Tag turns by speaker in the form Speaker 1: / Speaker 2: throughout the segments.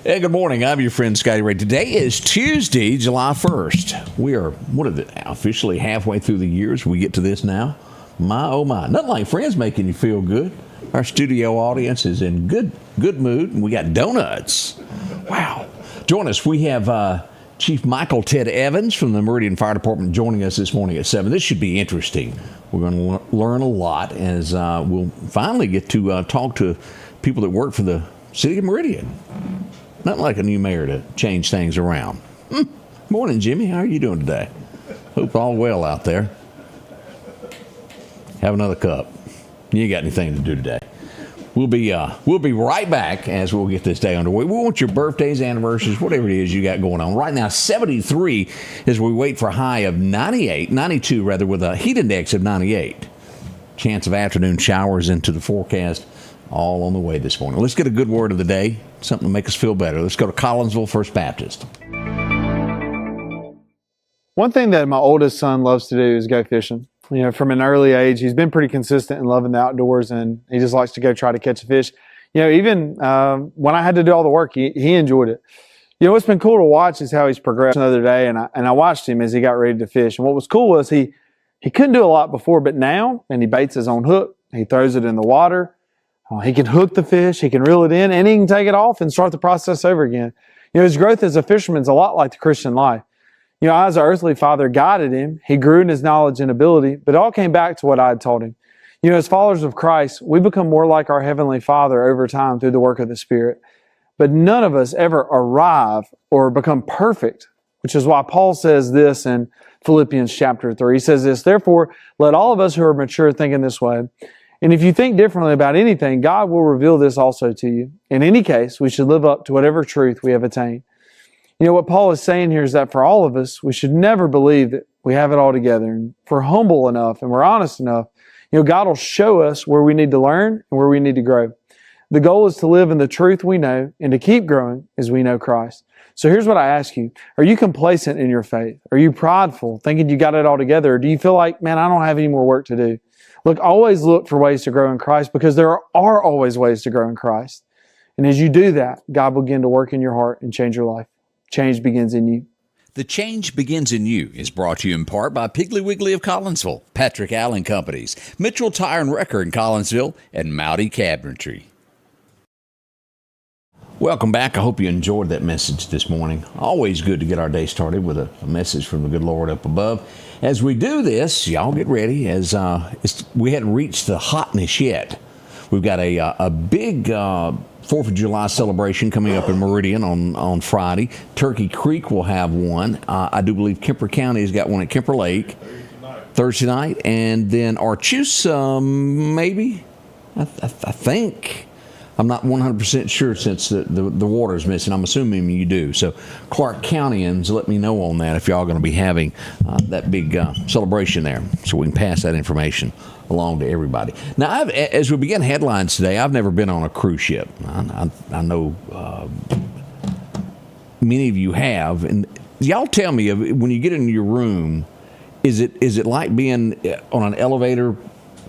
Speaker 1: Hey, good morning. I'm your friend Scotty Ray. Today is Tuesday, July 1st. We are, officially halfway through the year as we get to this now. My, oh my. Nothing like friends making you feel good. Our studio audience is in good mood, and we got donuts. Wow. Join us. We have Chief Michael Ted Evans from the Meridian Fire Department joining us this morning at 7. This should be interesting. We're going to learn a lot as we'll finally get to talk to people that work for the City of Meridian. Not like a new mayor to change things around. Morning, Jimmy. How are you doing today? Hope all well out there. Have another cup. You ain't got anything to do today. We'll be right back as we'll get this day underway. We want your birthdays, anniversaries, whatever it is you got going on. Right now, 73 as we wait for a high of 92 with a heat index of 98. Chance of afternoon showers into the forecast. All on the way this morning. Let's get a good word of the day, something to make us feel better. Let's go to Collinsville First Baptist.
Speaker 2: One thing that my oldest son loves to do is go fishing. You know, from an early age, he's been pretty consistent in loving the outdoors, and he just likes to go try to catch a fish. You know, even when I had to do all the work, he enjoyed it. You know, what's been cool to watch is how he's progressed the other day, and I watched him as he got ready to fish. And what was cool was he couldn't do a lot before, but now, and he baits his own hook, he throws it in the water. He can hook the fish, he can reel it in, and he can take it off and start the process over again. You know, his growth as a fisherman is a lot like the Christian life. You know, as an earthly father guided him, he grew in his knowledge and ability, but it all came back to what I had taught him. You know, as followers of Christ, we become more like our Heavenly Father over time through the work of the Spirit. But none of us ever arrive or become perfect, which is why Paul says this in Philippians chapter 3. He says this, "Therefore, let all of us who are mature think in this way. And if you think differently about anything, God will reveal this also to you. In any case, we should live up to whatever truth we have attained." You know, what Paul is saying here is that for all of us, we should never believe that we have it all together. And if we're humble enough and we're honest enough, you know, God will show us where we need to learn and where we need to grow. The goal is to live in the truth we know and to keep growing as we know Christ. So here's what I ask you. Are you complacent in your faith? Are you prideful, thinking you got it all together? Or do you feel like, man, I don't have any more work to do? Look, always look for ways to grow in Christ, because there are always ways to grow in Christ. And as you do that, God will begin to work in your heart and change your life. Change begins in you.
Speaker 1: The Change Begins in You is brought to you in part by Piggly Wiggly of Collinsville, Patrick Allen Companies, Mitchell Tire and Wrecker in Collinsville, and Mowdy Cabinetry. Welcome back. I hope you enjoyed that message this morning. Always good to get our day started with a message from the good Lord up above. As we do this, y'all get ready, as we hadn't reached the hotness yet. We've got a big 4th of July celebration coming up in Meridian on Friday. Turkey Creek will have one. I do believe Kemper County has got one at Kemper Lake Thursday night. And then Archusa, maybe, I think. I'm not 100% sure since the water's missing. I'm assuming you do. So Clark Countyans, let me know on that if y'all going to be having that big celebration there, so we can pass that information along to everybody. Now, as we begin headlines today, I've never been on a cruise ship. I know many of you have. And y'all tell me, when you get into your room, is it like being on an elevator?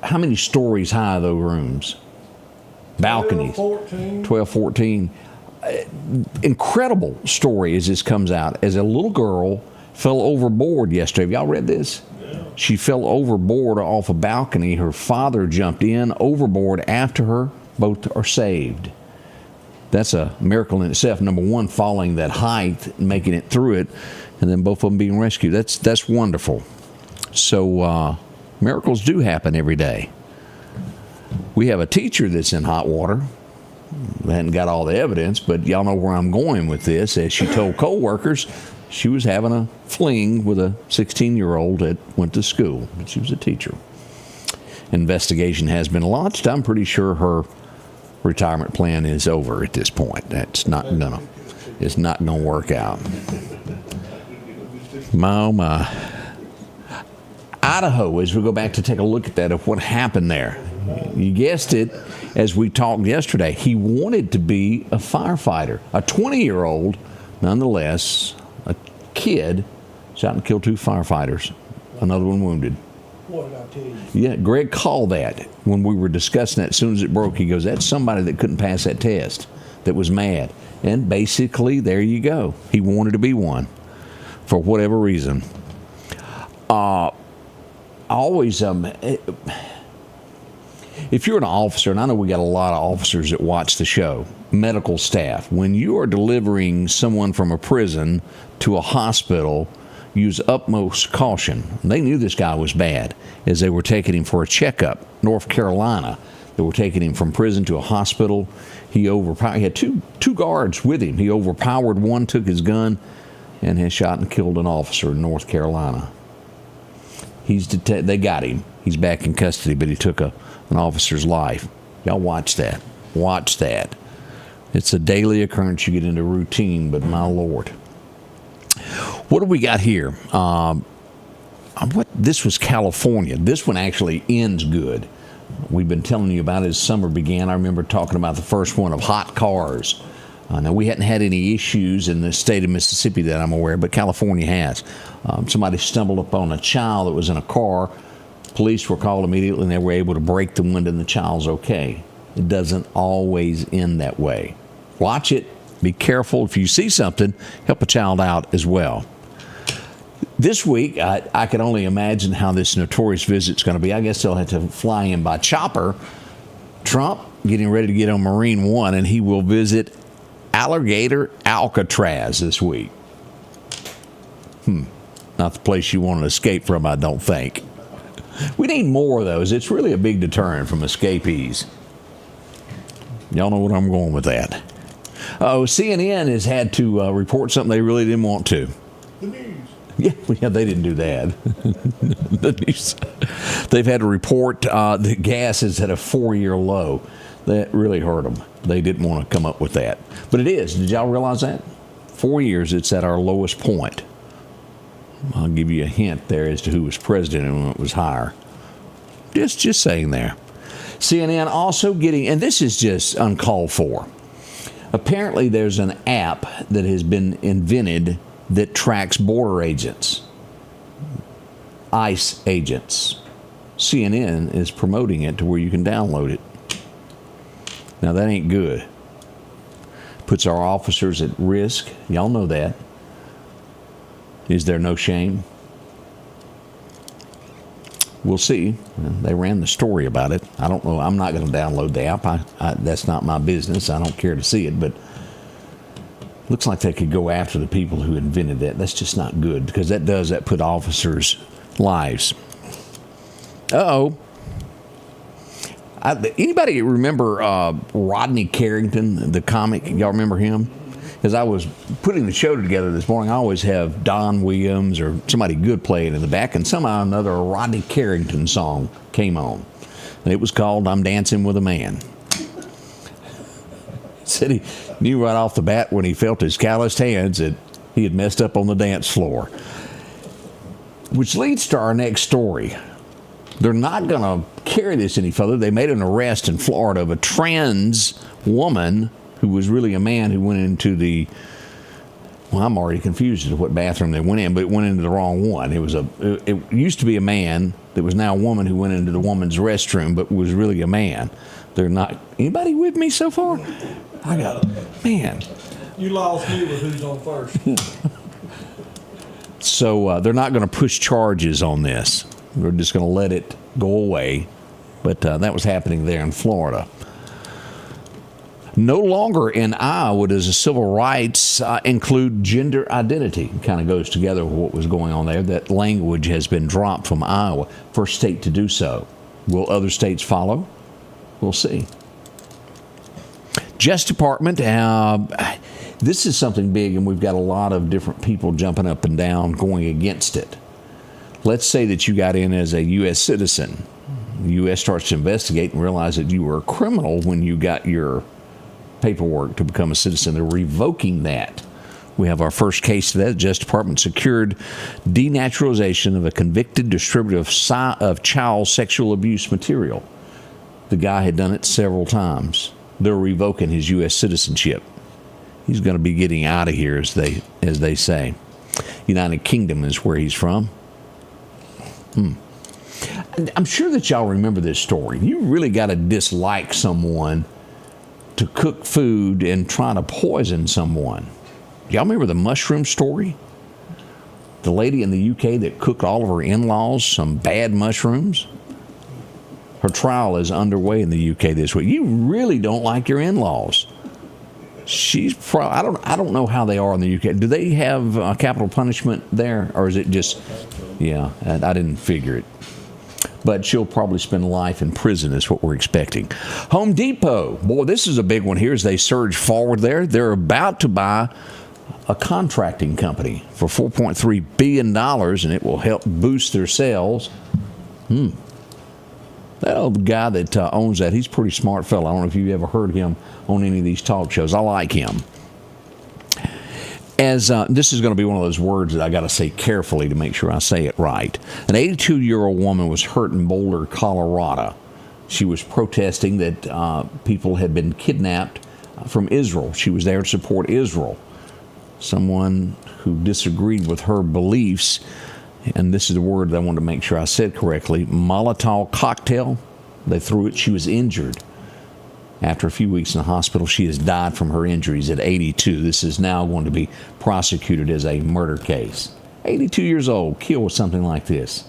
Speaker 1: How many stories high are those rooms? Balconies, 12, 14. Incredible story as this comes out. As a little girl fell overboard yesterday. Have y'all read this? Yeah. She fell overboard off a balcony. Her father jumped in overboard after her. Both are saved. That's a miracle in itself. Number one, falling that height and making it through it, and then both of them being rescued. That's wonderful. So miracles do happen every day. We have a teacher that's in hot water. I hadn't got all the evidence, but y'all know where I'm going with this. As she told co-workers, she was having a fling with a 16-year-old that went to school, but she was a teacher. Investigation has been launched. I'm pretty sure her retirement plan is over at this point. It's not gonna work out. My. Idaho, as we go back to take a look at that, of what happened there. You guessed it, as we talked yesterday, he wanted to be a firefighter. A 20-year-old, nonetheless, a kid, shot and killed 2 firefighters, another one wounded.
Speaker 3: What did I tell you?
Speaker 1: Yeah, Greg called that when we were discussing that. As soon as it broke, he goes, that's somebody that couldn't pass that test. that was mad. And basically, there you go. He wanted to be one for whatever reason. If you're an officer, and I know we got a lot of officers that watch the show, medical staff, when you are delivering someone from a prison to a hospital, use utmost caution. They knew this guy was bad as they were taking him for a checkup. North Carolina, they were taking him from prison to a hospital. He had two guards with him. He overpowered one, took his gun, and has shot and killed an officer in North Carolina. They got him. He's back in custody, but he took an officer's life. Y'all watch that. Watch that. It's a daily occurrence. You get into routine, but my Lord. What do we got here? This was California. This one actually ends good. We've been telling you about it as summer began. I remember talking about the first one of hot cars. Now, we hadn't had any issues in the state of Mississippi that I'm aware of, but California has. Somebody stumbled upon a child that was in a car. Police were called immediately, and they were able to break the window, and the child's okay. It doesn't always end that way. Watch it. Be careful. If you see something, help a child out as well. This week, I can only imagine how this notorious visit's going to be. I guess they'll have to fly in by chopper. Trump getting ready to get on Marine One, and he will visit Alligator Alcatraz this week. Not the place you want to escape from, I don't think. We need more of those. It's really a big deterrent from escapees. Y'all know what I'm going with that. CNN has had to report something they really didn't want to.
Speaker 3: The news.
Speaker 1: Yeah, they didn't do that. The news. They've had to report that gas is at a 4-year low. That really hurt them. They didn't want to come up with that. But it is. Did y'all realize that? 4 years, it's at our lowest point. I'll give you a hint there as to who was president and when it was higher. Just saying there. CNN also getting, and this is just uncalled for. Apparently there's an app that has been invented that tracks border agents, ICE agents. CNN is promoting it to where you can download it. Now, that ain't good. Puts our officers at risk. Y'all know that. Is there no shame? We'll see. They ran the story about it. I don't know. I'm not going to download the app. That's not my business. I don't care to see it. But looks like they could go after the people who invented that. That's just not good because that put officers' lives. Uh-oh. Anybody remember Rodney Carrington, the comic? Y'all remember him? As I was putting the show together this morning, I always have Don Williams or somebody good playing in the back, and somehow or another a Rodney Carrington song came on. And it was called I'm Dancing with a Man. Said he knew right off the bat when he felt his calloused hands that he had messed up on the dance floor. Which leads to our next story. They're not going to carry this any further. They made an arrest in Florida of a trans woman who was really a man who went into I'm already confused as to what bathroom they went in, but it went into the wrong one. It used to be a man that was now a woman who went into the woman's restroom, but was really a man. They're not, anybody with me so far? Man.
Speaker 3: You lost me with who's on first.
Speaker 1: So they're not going to push charges on this. We're just going to let it go away. But that was happening there in Florida. No longer in Iowa does the civil rights include gender identity. It kind of goes together with what was going on there. That language has been dropped from Iowa. First state to do so. Will other states follow? We'll see. Justice Department, this is something big, and we've got a lot of different people jumping up and down going against it. Let's say that you got in as a U.S. citizen. The U.S. starts to investigate and realize that you were a criminal when you got your paperwork to become a citizen. They're revoking that. We have our first case to that. The Justice Department secured denaturalization of a convicted distributor of child sexual abuse material. The guy had done it several times. They're revoking his U.S. citizenship. He's going to be getting out of here, as they say. United Kingdom is where he's from. I'm sure that y'all remember this story. You really got to dislike someone to cook food and try to poison someone. Y'all remember the mushroom story? The lady in the UK that cooked all of her in-laws some bad mushrooms. Her trial is underway in the UK this week. You really don't like your in-laws. I don't know how they are in the UK. Do they have capital punishment there, or is it just? Yeah, I didn't figure it. But she'll probably spend life in prison is what we're expecting. Home Depot, boy, this is a big one here as they surge forward there. They're about to buy a contracting company for $4.3 billion, and it will help boost their sales. That old guy that owns that, he's a pretty smart fellow. I don't know if you've ever heard him on any of these talk shows. I like him. As this is going to be one of those words that I got to say carefully to make sure I say it right. An 82-year-old woman was hurt in Boulder, Colorado. She was protesting that people had been kidnapped from Israel. She was there to support Israel. Someone who disagreed with her beliefs, and this is the word that I wanted to make sure I said correctly, Molotov cocktail. They threw it. She was injured. After a few weeks in the hospital, she has died from her injuries at 82. This is now going to be prosecuted as a murder case. 82 years old, killed with something like this.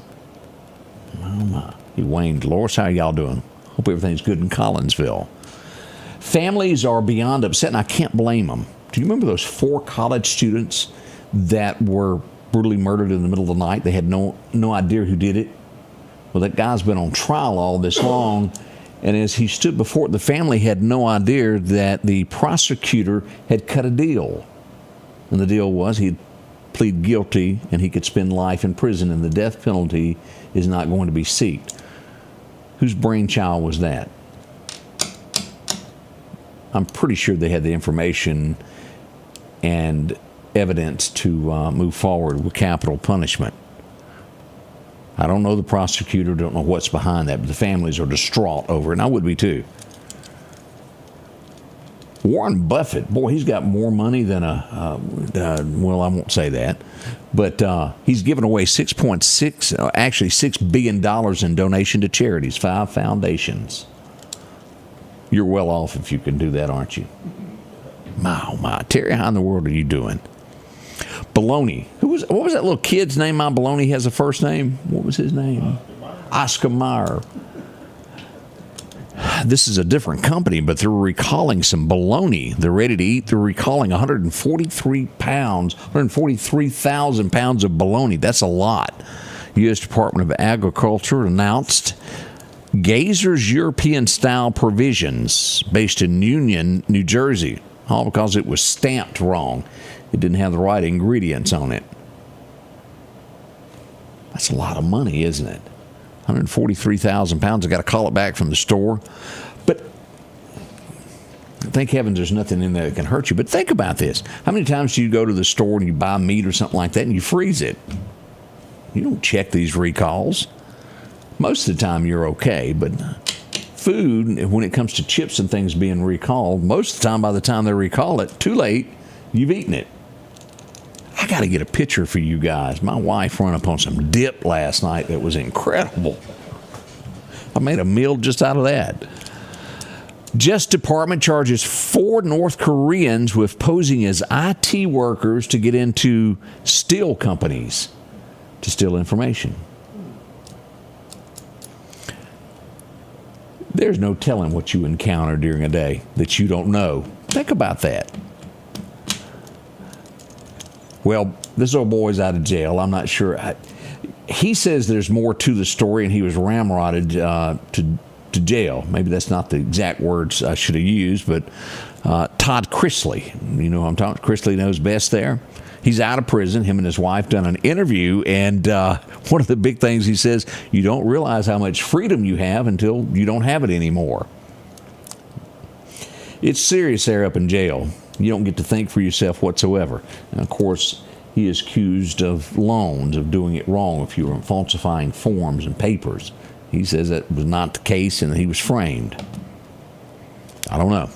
Speaker 1: Oh my. Wayne, Dolores, how y'all doing? Hope everything's good in Collinsville. Families are beyond upset, and I can't blame them. Do you remember those 4 college students that were brutally murdered in the middle of the night? They had no idea who did it. Well, that guy's been on trial all this long, and as he stood before it, the family had no idea that the prosecutor had cut a deal. And the deal was he'd plead guilty and he could spend life in prison, and the death penalty is not going to be sought. Whose brainchild was that? I'm pretty sure they had the information and evidence to move forward with capital punishment. I don't know the prosecutor, don't know what's behind that, but the families are distraught over it, and I would be too. Warren Buffett, boy, he's got more money than well, I won't say that, but he's given away $6 billion in donation to charities, 5 foundations. You're well off if you can do that, aren't you? My, oh my. Terry, how in the world are you doing? Baloney. What was that little kid's name? My Baloney has a first name. What was his name? Oscar Mayer. This is a different company, but they're recalling some bologna. They're ready to eat. They're recalling 143,000 pounds of bologna. That's a lot. U.S. Department of Agriculture announced Gazer's European-style provisions based in Union, New Jersey, all because it was stamped wrong. It didn't have the right ingredients on it. That's a lot of money, isn't it? 143,000 pounds. I got to call it back from the store. But thank heavens there's nothing in there that can hurt you. But think about this. How many times do you go to the store and you buy meat or something like that and you freeze it? You don't check these recalls. Most of the time you're okay, but food, when it comes to chips and things being recalled, most of the time by the time they recall it, too late, you've eaten it. I got to get a picture for you guys. My wife ran up on some dip last night that was incredible. I made a meal just out of that. Justice Department charges 4 North Koreans with posing as IT workers to get into steel companies to steal information. There's no telling what you encounter during a day that you don't know. Think about that. Well, this old boy's out of jail. I'm not sure. He says there's more to the story, and he was ramrodded to jail. Maybe that's not the exact words I should have used, but Todd Chrisley, you know who I'm talking. Chrisley knows best there. He's out of prison. Him and his wife done an interview, and one of the big things he says, you don't realize how much freedom you have until you don't have it anymore. It's serious there up in jail. You don't get to think for yourself whatsoever. And of course, he is accused of loans, of doing it wrong, if you were falsifying forms and papers. He says that was not the case and that he was framed. I don't know.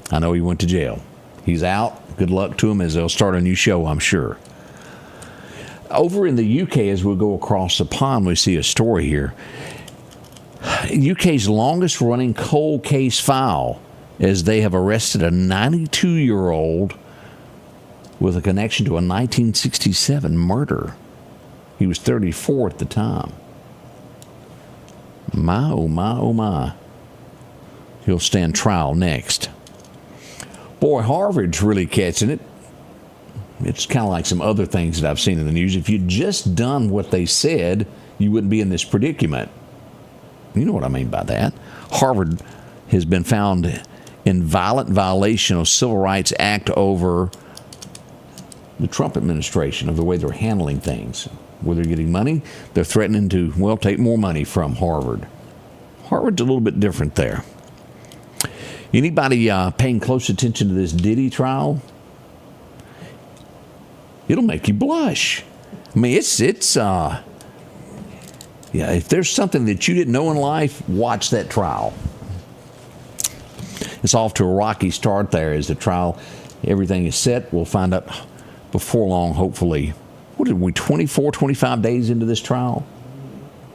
Speaker 1: I know he went to jail. He's out. Good luck to him as they'll start a new show, I'm sure. Over in the UK, as we go across the pond, we see a story here. UK's longest running cold case file as they have arrested a 92-year-old with a connection to a 1967 murder. He was 34 at the time. My, oh my, oh my. He'll stand trial next. Boy, Harvard's really catching it. It's kind of like some other things that I've seen in the news. If you'd just done what they said, you wouldn't be in this predicament. You know what I mean by that. Harvard has been found in violent violation of Civil Rights Act over the Trump administration, of the way they're handling things. Where they're getting money, they're threatening to, well, take more money from Harvard. Harvard's a little bit different there. Anybody paying close attention to this Diddy trial? It'll make you blush. I mean, yeah, if there's something that you didn't know in life, watch that trial. It's off to a rocky start there as the trial, everything is set. We'll find out before long, hopefully. What did we, 24, 25 days into this trial?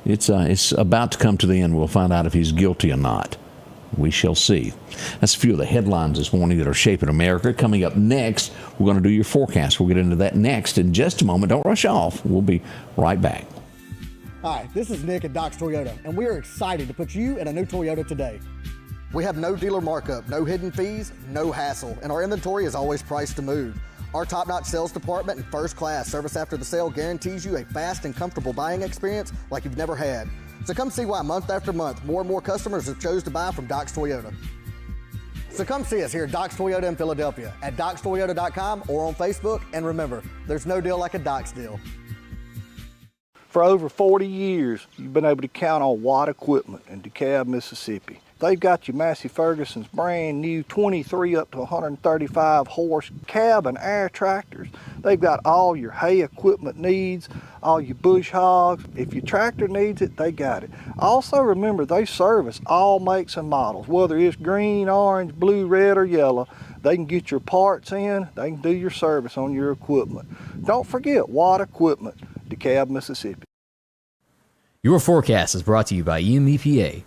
Speaker 1: It's about to come to the end. We'll find out if he's guilty or not. We shall see. That's a few of the headlines this morning that are shaping America. Coming up next, we're going to do your forecast. We'll get into that next in just a moment. Don't rush off. We'll be right back.
Speaker 4: Hi, this is Nick at Doc's Toyota, and we are excited to put you in a new Toyota today. We have no dealer markup, no hidden fees, no hassle, and our inventory is always priced to move. Our top-notch sales department and first-class service after the sale guarantees you a fast and comfortable buying experience like you've never had. So come see why month after month, more and more customers have chose to buy from Doc's Toyota. So come see us here at Doc's Toyota in Philadelphia, at docstoyota.com or on Facebook. And remember, there's no deal like a Doc's deal.
Speaker 5: For over 40 years, you've been able to count on Watt Equipment in DeKalb, Mississippi. They've got your Massey Ferguson's brand new 23 up to 135 horse cab and air tractors. They've got all your hay equipment needs, all your bush hogs. If your tractor needs it, they got it. Also remember, they service all makes and models, whether it's green, orange, blue, red, or yellow. They can get your parts in, they can do your service on your equipment. Don't forget Watt Equipment, DeKalb, Mississippi.
Speaker 6: Your forecast is brought to you by EMEPA.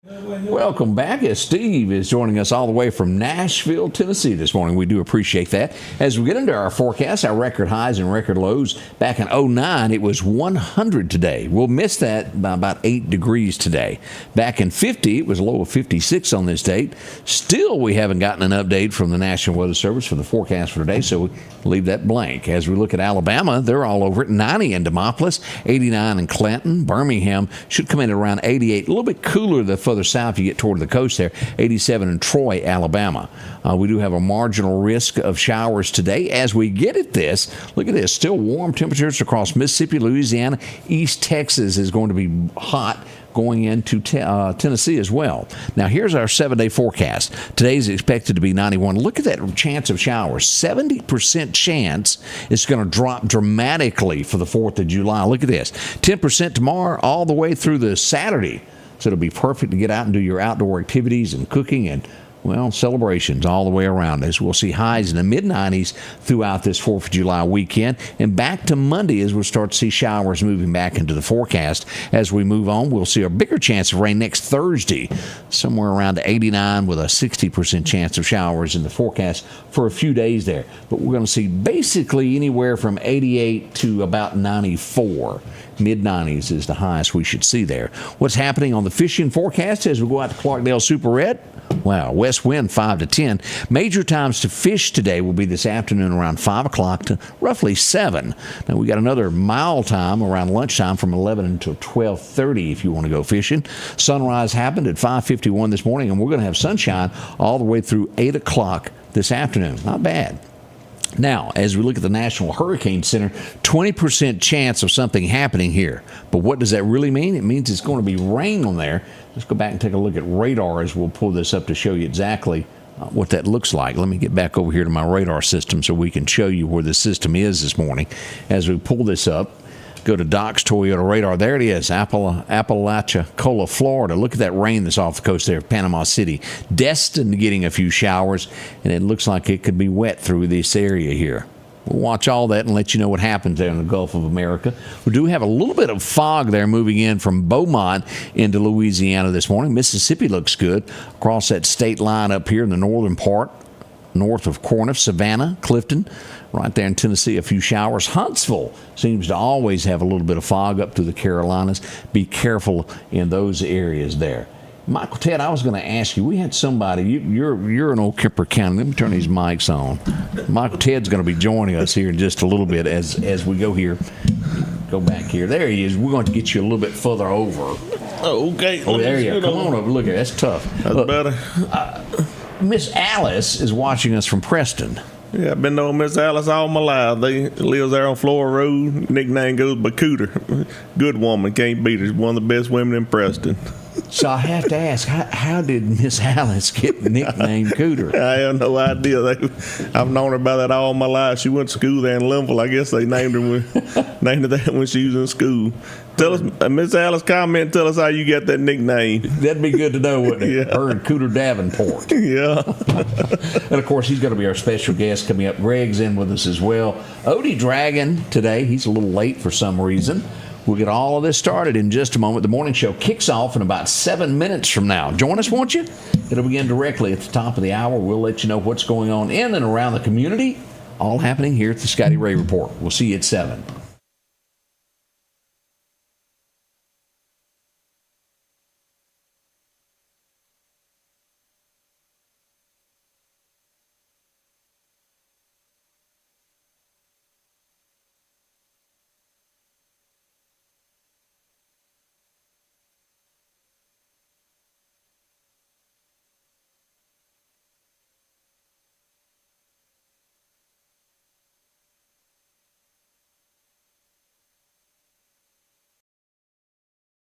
Speaker 1: Welcome back, as Steve is joining us all the way from Nashville, Tennessee this morning. We do appreciate that. As we get into our forecast, our record highs and record lows, back in 2009, it was 100 today. We'll miss that by about 8 degrees today. Back in 50, it was a low of 56 on this date. Still, we haven't gotten an update from the National Weather Service for the forecast for today, so we leave that blank. As we look at Alabama, they're all over it. 90 in Demopolis, 89 in Clanton. Birmingham should come in at around 88. A little bit cooler the further south you get toward the coast there. 87 in Troy, Alabama. We do have a marginal risk of showers today. As we get at this, look at this. Still warm temperatures across Mississippi, Louisiana. East Texas is going to be hot going into Tennessee as well. Now, here's our 7-day forecast. Today's expected to be 91. Look at that chance of showers. 70% chance it's going to drop dramatically for the 4th of July. Look at this. 10% tomorrow all the way through the Saturday. So it'll be perfect to get out and do your outdoor activities and cooking and, well, celebrations all the way around. As we'll see highs in the mid-90s throughout this 4th of July weekend. And back to Monday as we'll start to see showers moving back into the forecast. As we move on, we'll see a bigger chance of rain next Thursday, somewhere around 89 with a 60% chance of showers in the forecast for a few days there. But we're going to see basically anywhere from 88 to about 94. Mid-90s is the highest we should see there. What's happening on the fishing forecast as we go out to Clarkdale Superette? Wow, west wind 5 to 10. Major times to fish today will be this afternoon around 5 o'clock to roughly 7. Now, we got another mile time around lunchtime from 11 until 12:30 if you want to go fishing. Sunrise happened at 5:51 this morning, and we're going to have sunshine all the way through 8 o'clock this afternoon. Not bad. Now, as we look at the National Hurricane Center, 20% chance of something happening here. But what does that really mean? It means it's going to be rain on there. Let's go back and take a look at radar as we'll pull this up to show you exactly what that looks like. Let me get back over here to my radar system so we can show you where the system is this morning. As we pull this up, go to Doc's Toyota radar. There it is, Apalachicola, Florida. Look at that rain that's off the coast there of Panama City. Destined to getting a few showers, and it looks like it could be wet through this area here. We'll watch all that and let you know what happens there in the Gulf of America. We do have a little bit of fog there moving in from Beaumont into Louisiana this morning. Mississippi looks good across that state line up here in the northern part, north of Corinth, Savannah, Clifton. Right there in Tennessee, a few showers. Huntsville seems to always have a little bit of fog up through the Carolinas. Be careful in those areas there. Michael, Ted, I was going to ask you, we had somebody, you're in Old Kemper County. Let me turn these mics on. Michael Ted's going to be joining us here in just a little bit as we go here. Go back here. There he is. We're going to get you a little bit further over.
Speaker 7: Oh, okay.
Speaker 1: Oh, there you go. Come on over. Look at that. That's tough.
Speaker 7: That's
Speaker 1: Look,
Speaker 7: better.
Speaker 1: Miss Alice is watching us from Preston.
Speaker 7: Yeah, I've been knowing Miss Alice all my life. They lives there on Flora Road. Nickname goes by Cooter. Good woman, can't beat her. She's one of the best women in Preston.
Speaker 1: So I have to ask, how did Miss Alice get nicknamed Cooter?
Speaker 7: I have no idea. I've known her about that all my life. She went to school there in Linville. I guess they named her that when she was in school. Tell us, Miss Alice, comment. Tell us how you got that nickname.
Speaker 1: That'd be good to know, wouldn't it?
Speaker 7: Yeah.
Speaker 1: Her and Cooter Davenport.
Speaker 7: Yeah.
Speaker 1: And of course, he's going to be our special guest coming up. Greg's in with us as well. Odie Dragon today. He's a little late for some reason. We'll get all of this started in just a moment. The morning show kicks off in about 7 minutes from now. Join us, won't you? It'll begin directly at the top of the hour. We'll let you know what's going on in and around the community. All happening here at the Scotty Ray Report. We'll see you at 7.